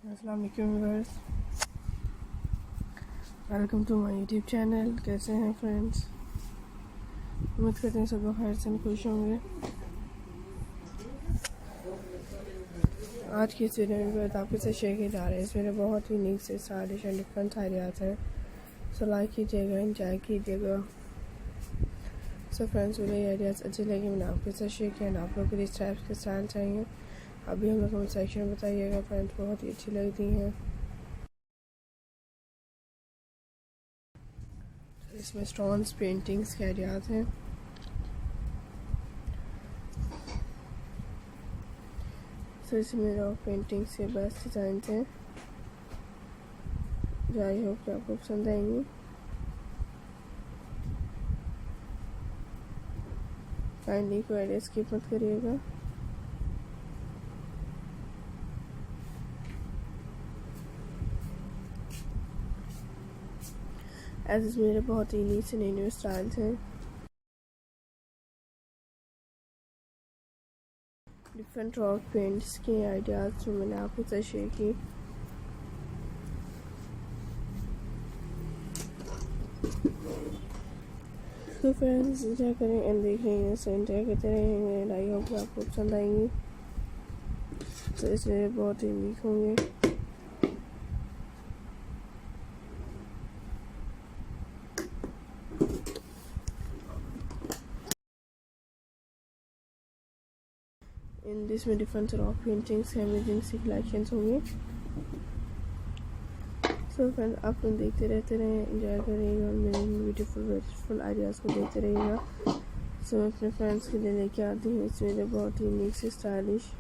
अस्सलाम वालेकुम viewers, welcome to my YouTube channel. कैसे हैं फ्रेंड्स? उम्मीद करते हैं सब लोग खैर से खुश होंगे। आज की इस वीडियो में आपके साथ शेयर किए जा रहे हैं इसमें बहुत ही यूनिक से स्टाइलिश एंड डिफरेंट आइडियाज़ हैं। सो लाइक कीजिएगा, एंजॉय कीजिएगा। सो फ्रेंड्स, मुझे ये आइडियाज़ अच्छे लगे, मैंने आपके साथ शेयर किया। आप लोग को इस टाइप के स्टाइल चाहिए अभी हम लोग कमेंट सेक्शन में बताइएगा। फ्रेंड्स, बहुत ही अच्छी लगती हैं। इसमें स्टोन्स पेंटिंग्स के आइडियाज़ हैं। तो इसमें रॉक पेंटिंग्स के बेस्ट डिज़ाइन हैं जो आई होप कि आपको पसंद आएंगी। काइंडली को आइडिया स्किप मत करिएगा। ऐसे मेरे बहुत ही यूनिक से नए स्टाइल्स हैं, डिफरेंट रॉक पेंट्स के आइडियाज़ जो मैंने आपके साथ शेयर की। तो फ्रेंड्स, एंजॉय करें एंड देख रहे हैं, सो एंजॉय करते रहेंगे एंड आई होप कि आपको पसंद आएंगी। तो इसमें बहुत ही यूनिक होंगे। इन दिस में डिफरेंट रॉक पेंटिंग्स अमेजिंग सी कलेक्शंस होंगे। सो फ्रेंड्स, आप लोग देखते रहते रहें, एंजॉय करिएगा और मेरे ब्यूटीफुल आइडियाज़ को देखते रहिएगा। सो मैं अपने फ्रेंड्स के लिए लेके आती हूँ इसमें बहुत ही यूनिक से स्टाइलिश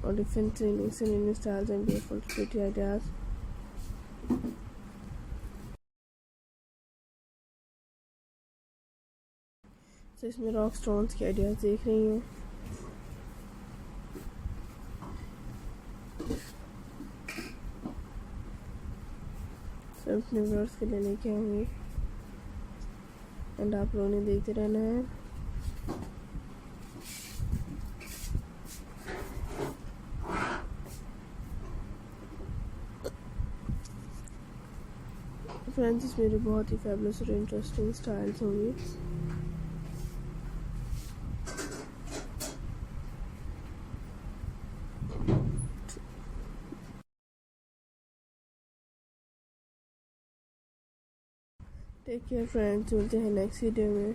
और डिफरेंट यूनिक से new styles and beautiful pretty ideas. तो इसमें रॉक स्टोन्स के आइडियाज़ देख रही हैं। सब अपने व्यूअर्स के लिए लेके आऊँगी एंड आप लोगों ने देखते रहना है। फ्रेंड्स, इसमें बहुत ही फैबुलस और इंटरेस्टिंग स्टाइल्स होंगी। टेक केयर फ्रेंड्स, मिलते हैं नेक्स्ट वीडियो में।